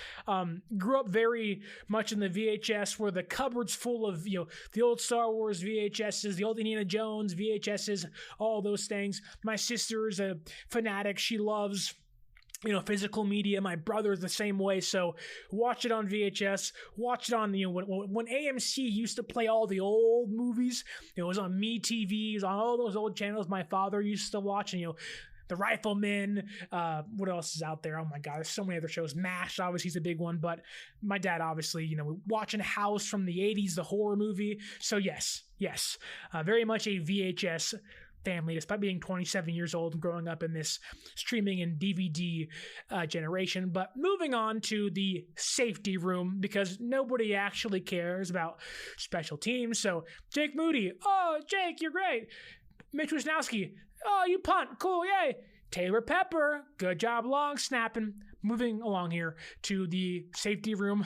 Grew up very much in the VHS, where the cupboard's full of the old Star Wars VHSs, the old Indiana Jones VHSs, all those things. My sister's a fanatic. She loves physical media. My brother's the same way. So watch it on VHS, watch it on, when AMC used to play all the old movies, it was on MeTV, it was on all those old channels my father used to watch, and, The Rifleman, what else is out there? Oh my God, there's so many other shows. MASH, obviously, is a big one, but my dad, obviously, watching House from the 80s, the horror movie. So yes, very much a VHS family, despite being 27 years old and growing up in this streaming and DVD generation. But moving on to the safety room, because nobody actually cares about special teams. So Jake Moody, oh, Jake, you're great. Mitch Wisnowski, oh, you punt, cool, yay. Taylor Pepper, good job long snapping. Moving along here to the safety room.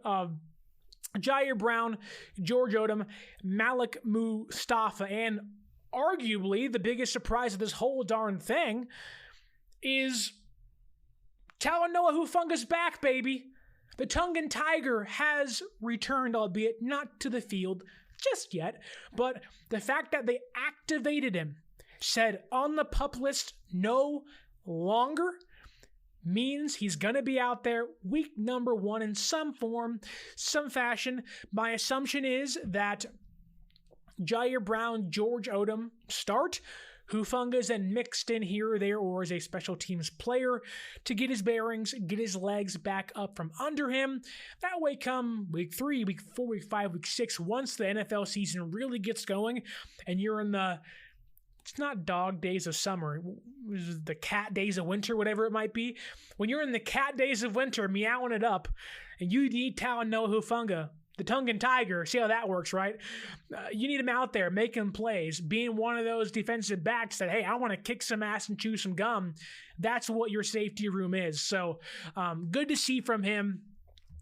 Jair Brown, George Odom, Malik Mustafa, and arguably the biggest surprise of this whole darn thing is Talanoa Hufanga's back, baby. The Tongan Tiger has returned, albeit not to the field just yet, but the fact that they activated him, said on the PUP list no longer, means he's going to be out there week number 1 in some form, some fashion. My assumption is that Jair Brown, George Odom start. Hufanga's then mixed in here or there, or as a special teams player to get his bearings, get his legs back up from under him. That way, come week 3, week 4, week 5, week 6, once the NFL season really gets going and you're in it's not dog days of summer, the cat days of winter, whatever it might be. When you're in the cat days of winter, meowing it up, and you need Talanoa Hufanga, the Tongan Tiger, see how that works, right? You need him out there making plays, being one of those defensive backs that, hey, I want to kick some ass and chew some gum. That's what your safety room is. So good to see from him.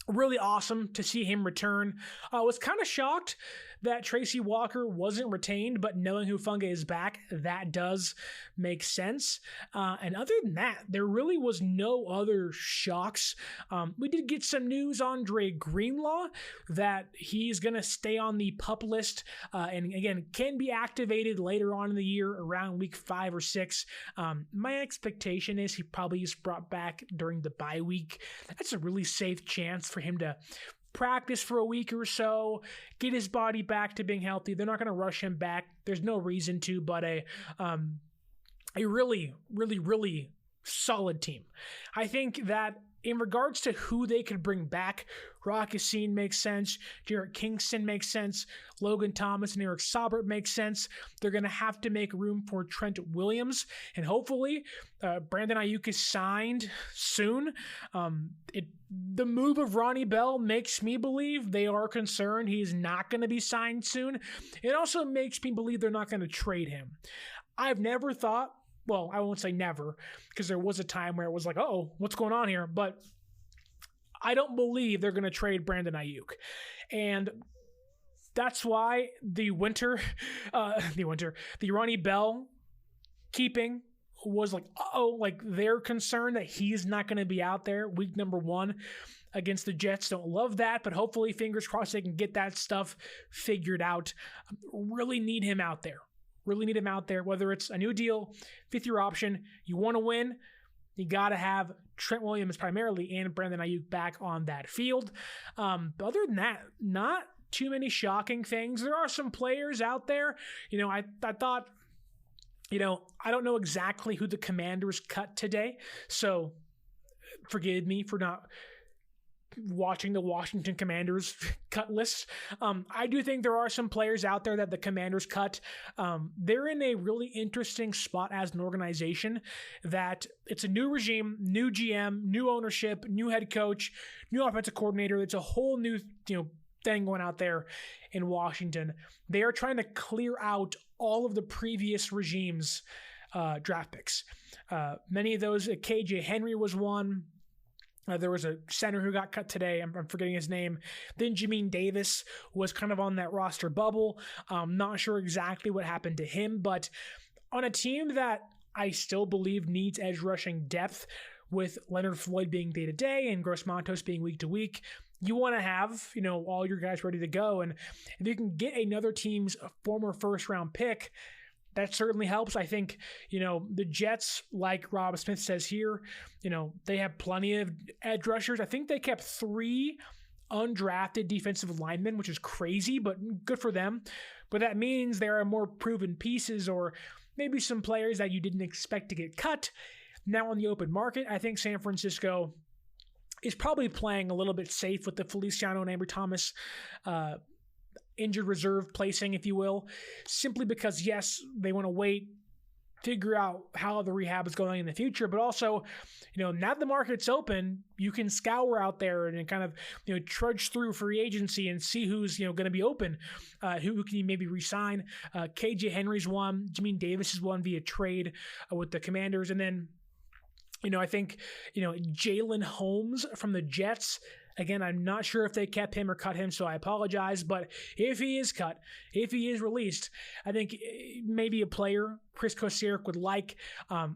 Really awesome to see him return. I was kind of shocked that Tracy Walker wasn't retained, but knowing Hufanga is back, that does make sense. And other than that, there really was no other shocks. We did get some news on Dre Greenlaw that he's going to stay on the PUP list and again, can be activated later on in the year around week 5 or 6. My expectation is he probably is brought back during the bye week. That's a really safe chance for him to practice for a week or so, get his body back to being healthy. They're not going to rush him back. There's no reason to, but a a really, really, really solid team. I think that in regards to who they could bring back, Rock Ya-Sin makes sense, Jarrett Kingston makes sense, Logan Thomas and Eric Saubert makes sense. They're going to have to make room for Trent Williams, and hopefully Brandon Ayuk is signed soon. The move of Ronnie Bell makes me believe they are concerned he's not going to be signed soon. It also makes me believe they're not going to trade him. I've never thought, well, I won't say never, because there was a time where it was like, oh, what's going on here? But I don't believe they're going to trade Brandon Ayuk. And that's why the Ronnie Bell keeping was like, like they're concerned that he's not going to be out there week number 1 against the Jets. Don't love that, but hopefully, fingers crossed, they can get that stuff figured out. Really need him out there. Really need him out there, whether it's a new deal, 5th-year option. You want to win, you got to have Trent Williams primarily and Brandon Ayuk back on that field. But other than that, not too many shocking things. There are some players out there. I thought, I don't know exactly who the Commanders cut today, so forgive me for not watching the Washington Commanders cut list. I do think there are some players out there that the Commanders cut. They're in a really interesting spot as an organization that it's a new regime, new GM, new ownership, new head coach, new offensive coordinator. It's a whole new, thing going out there in Washington. They are trying to clear out all of the previous regime's draft picks. Many of those, KJ Henry was one. There was a center who got cut today. I'm forgetting his name. Then Jamin Davis was kind of on that roster bubble. Not sure exactly what happened to him, but on a team that I still believe needs edge rushing depth, with Leonard Floyd being day-to-day and Gross Matos being week-to-week, you want to have, all your guys ready to go. And if you can get another team's former first-round pick, that certainly helps. I think, the Jets, like Rob Smith says here, they have plenty of edge rushers. I think they kept 3 undrafted defensive linemen, which is crazy, but good for them. But that means there are more proven pieces or maybe some players that you didn't expect to get cut now on the open market. I think San Francisco is probably playing a little bit safe with the Feliciano and Ambry Thomas injured reserve placing, if you will, simply because, yes, they want to wait, figure out how the rehab is going in the future, but also, now that the market's open, you can scour out there and kind of, trudge through free agency and see who's, going to be open, who can you maybe re-sign. KJ Henry's one, Jamin Davis is one via trade with the Commanders, and then, I think, Jalen Holmes from the Jets. Again, I'm not sure if they kept him or cut him, so I apologize. But if he is cut, if he is released, I think maybe a player Chris Kosirak would like.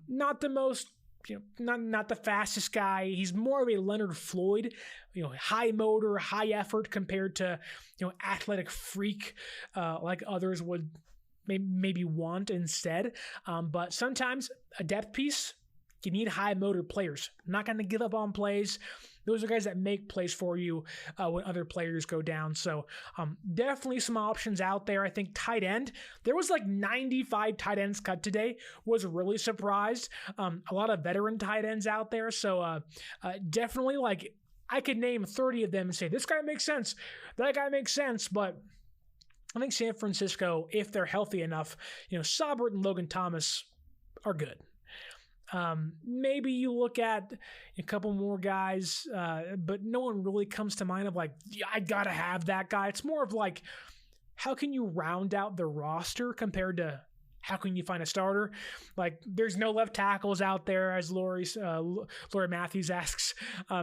Not the most, not the fastest guy. He's more of a Leonard Floyd, high motor, high effort compared to, athletic freak like others would maybe want instead. But sometimes a depth piece, you need high motor players. Not going to give up on plays. Those are guys that make plays for you when other players go down. So definitely some options out there. I think tight end, there was like 95 tight ends cut today. Was really surprised. A lot of veteran tight ends out there. So definitely, like, I could name 30 of them and say, this guy makes sense. That guy makes sense. But I think San Francisco, if they're healthy enough, Saubert and Logan Thomas are good. Maybe you look at a couple more guys, but no one really comes to mind of like, yeah, I gotta have that guy. It's more of like, how can you round out the roster compared to how can you find a starter? Like, there's no left tackles out there, as Lori Matthews asks.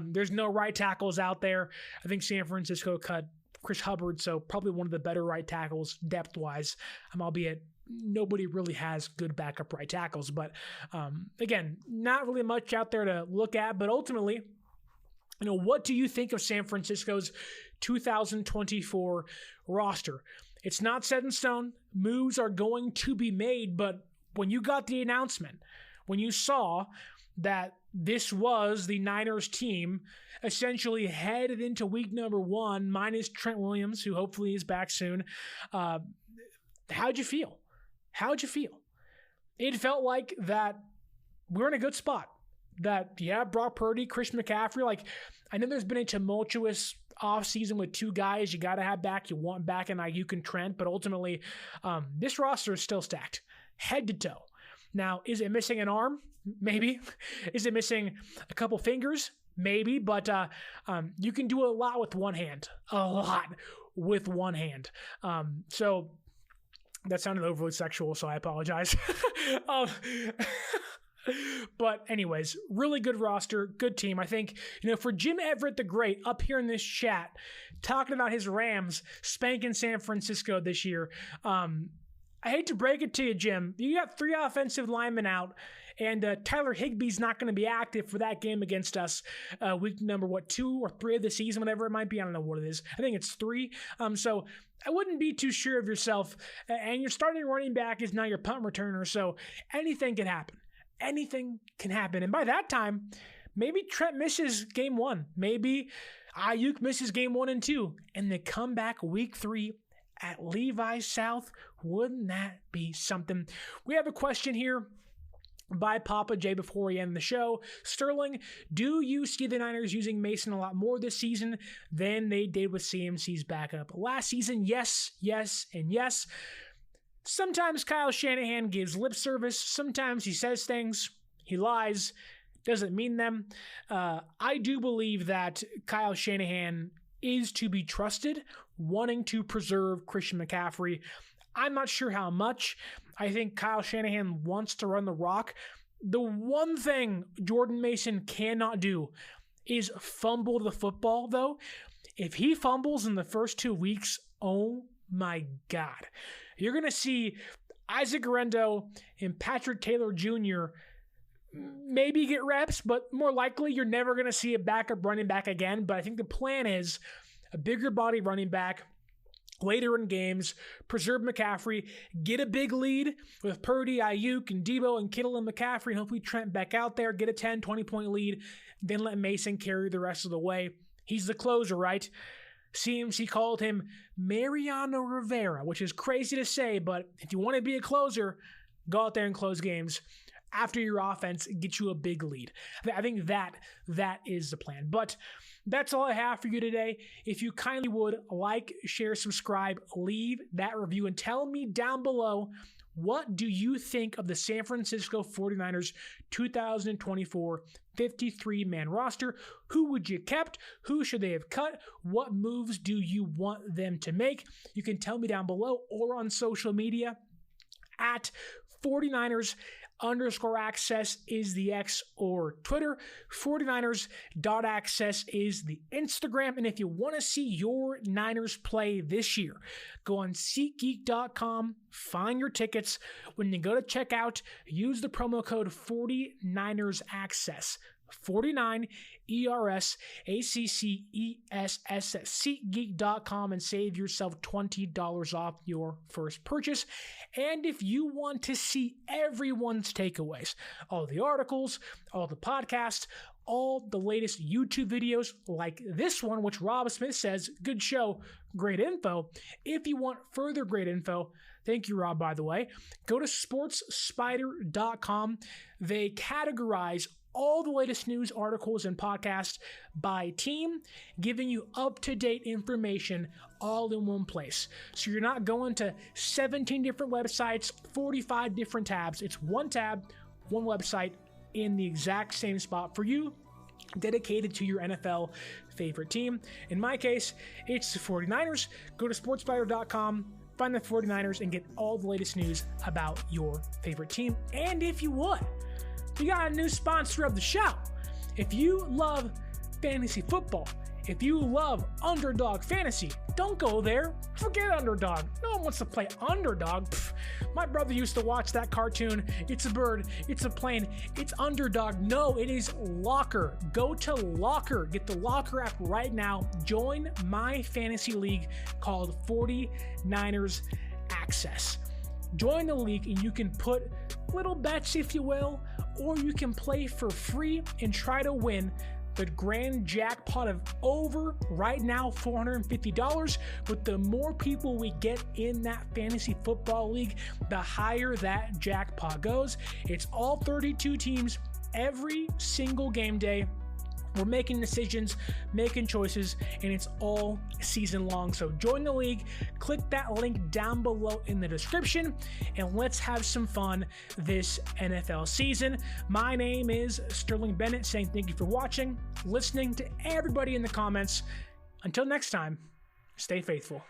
There's no right tackles out there. I think San Francisco cut Chris Hubbard, so probably one of the better right tackles depth-wise, albeit nobody really has good backup right tackles. But again, not really much out there to look at. But ultimately, what do you think of San Francisco's 2024 roster? It's not set in stone. Moves are going to be made. But when you got the announcement, when you saw that this was the Niners team essentially headed into week number 1, minus Trent Williams, who hopefully is back soon, how'd you feel? How'd you feel? it felt like that we're in a good spot. That, Brock Purdy, Christian McCaffrey, like, I know there's been a tumultuous offseason with two guys you got to have back. You want back in Ayuk and Trent, but ultimately, this roster is still stacked, head to toe. Now, is it missing an arm? Maybe. Is it missing a couple fingers? Maybe, but you can do a lot with one hand. A lot with one hand. So that sounded overly sexual, so I apologize. But anyways, really good roster, good team. I think, for Jim Everett the Great up here in this chat, talking about his Rams spanking San Francisco this year, I hate to break it to you, Jim. You got 3 offensive linemen out, and Tyler Higbee's not going to be active for that game against us week number, 2 or 3 of the season, whatever it might be. I don't know what it is. I think it's 3. So I wouldn't be too sure of yourself. And your starting running back is now your punt returner, so anything can happen. Anything can happen. And by that time, maybe Trent misses game 1. Maybe Ayuk misses game 1 and 2. And they come back week 3 at Levi's South. Wouldn't that be something? We have a question here by Papa J before we end the show. Sterling, do you see the Niners using Mason a lot more this season than they did with CMC's backup last season? Yes, yes, and yes. Sometimes Kyle Shanahan gives lip service. Sometimes he says things. He lies. Doesn't mean them. I do believe that Kyle Shanahan is to be trusted, wanting to preserve Christian McCaffrey. I'm not sure how much. I think Kyle Shanahan wants to run the rock. The one thing Jordan Mason cannot do is fumble the football, though. If he fumbles in the first 2 weeks, oh my God. You're going to see Isaac Guerrero and Patrick Taylor Jr. maybe get reps, but more likely you're never going to see a backup running back again. But I think the plan is a bigger body running back later in games, preserve McCaffrey, get a big lead with Purdy, Ayuk, and Debo, and Kittle and McCaffrey, and hopefully Trent back out there, get a 10, 20-point lead, then let Mason carry the rest of the way. He's the closer, right? CMC called him Mariano Rivera, which is crazy to say, but if you want to be a closer, go out there and close games after your offense gets you a big lead. I think that is the plan. But that's all I have for you today. If you kindly would like, share, subscribe, leave that review, and tell me down below, what do you think of the San Francisco 49ers 2024 53-man roster? Who would you kept? Who should they have cut? What moves do you want them to make? You can tell me down below or on social media at 49ers_access is the X or Twitter. 49ers.access is the Instagram. And if you want to see your Niners play this year, go on SeatGeek.com, find your tickets. When you go to checkout, use the promo code 49ersaccess. 49 ERSACCESS at SeatGeek.com and save yourself $20 off your first purchase. And if you want to see everyone's takeaways, all the articles, all the podcasts, all the latest YouTube videos like this one, which Rob Smith says, good show, great info. If you want further great info, thank you, Rob, by the way, go to sportspider.com. They categorize all the latest news, articles, and podcasts by team, giving you up-to-date information all in one place. So you're not going to 17 different websites, 45 different tabs. It's one tab, one website, in the exact same spot for you, dedicated to your NFL favorite team. In my case, it's the 49ers. Go to sportspider.com, find the 49ers, and get all the latest news about your favorite team. And if you would, we got a new sponsor of the show. If you love fantasy football, if you love Underdog Fantasy, don't go there. Forget Underdog. No one wants to play Underdog. Pfft. My brother used to watch that cartoon. It's a bird. It's a plane. It's Underdog. No, it is Locker. Go to Locker. Get the Locker app right now. Join my fantasy league called 49ers Access. Join the league and you can put little bets, if you will, or you can play for free and try to win the grand jackpot of over right now $450. But the more people we get in that fantasy football league, the higher that jackpot goes. It's all 32 teams every single game day. We're making decisions, making choices, and it's all season long. So join the league, click that link down below in the description, and let's have some fun this NFL season. My name is Sterling Bennett, saying thank you for watching, listening to everybody in the comments. Until next time, stay faithful.